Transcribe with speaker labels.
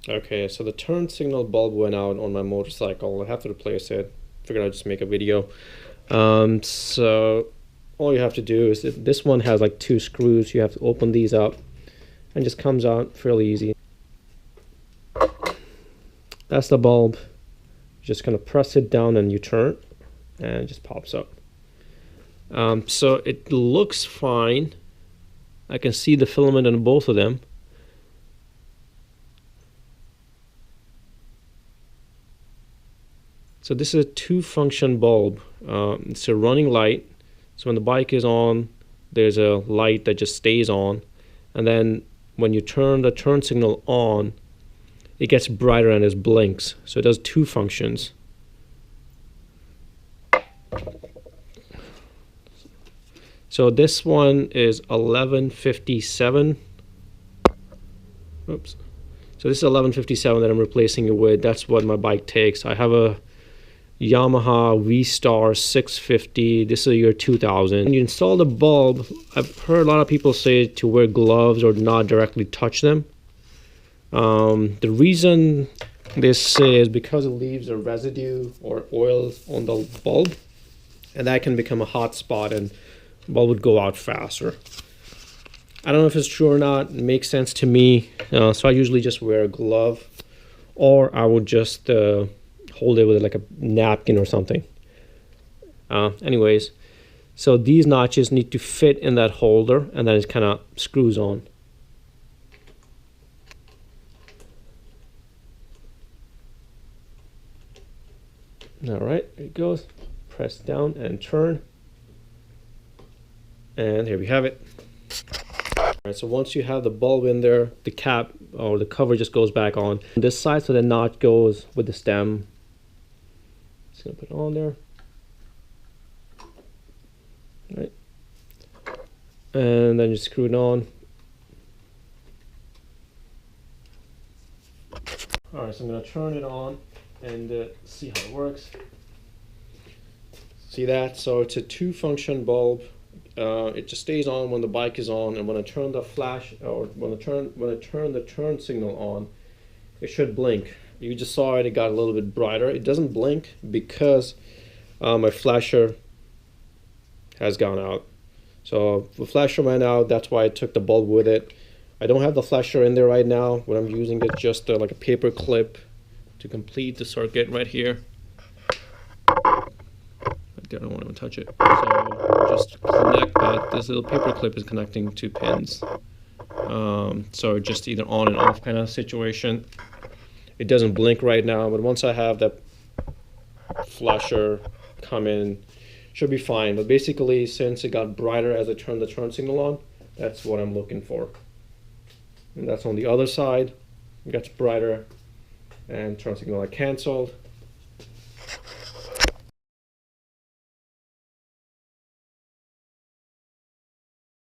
Speaker 1: Okay, so the turn signal bulb went out on my motorcycle. I have to replace it. Figured I'd just make a video. So all you have to do is this one has like 2 screws. You have to open these up and just comes out fairly easy. That's the bulb. Just gonna press it down and you turn and it just pops up. So it looks fine. I can see the filament in both of them. So this is a 2-function bulb. It's a running light. So when the bike is on, there's a light that just stays on. And then when you turn the turn signal on, it gets brighter and it blinks. So it does 2 functions. So this one is 1157. Oops. So this is 1157 that I'm replacing it with. That's what my bike takes. I have a Yamaha Vstar 650. This is the year 2000. When you install the bulb, I've heard a lot of people say to wear gloves or not directly touch them. The reason they say is because it leaves a residue or oil on the bulb, and that can become a hot spot and the bulb would go out faster. I don't know if it's true or not. It makes sense to me. So I usually just wear a glove, or I would just hold it with like a napkin or something. Anyways, so these notches need to fit in that holder, and then it kind of screws on. All right, there it goes. Press down and turn, and here we have it. All right, so once you have the bulb in there, the cap or the cover just goes back on. This side, so the knot goes with the stem. Just gonna put it on there. All right, and then you screw it on. All right, so I'm gonna turn it on and see how it works. See that? So it's a 2-function bulb. It just stays on when the bike is on, and when I turn the flash, or when I turn the turn signal on, it should blink. You just saw it, it got a little bit brighter. It doesn't blink because my flasher has gone out. So the flasher went out, that's why I took the bulb with it. I don't have the flasher in there right now. What I'm using is just like a paper clip to complete the circuit right here. I don't want to touch it. So just connect that. This little paper clip is connecting 2 pins. So just either on and off kind of situation. It doesn't blink right now, but once I have that flasher come in, should be fine. But basically, since it got brighter as I turned the turn signal on, that's what I'm looking for. And that's on the other side. It gets brighter and turn signal I canceled.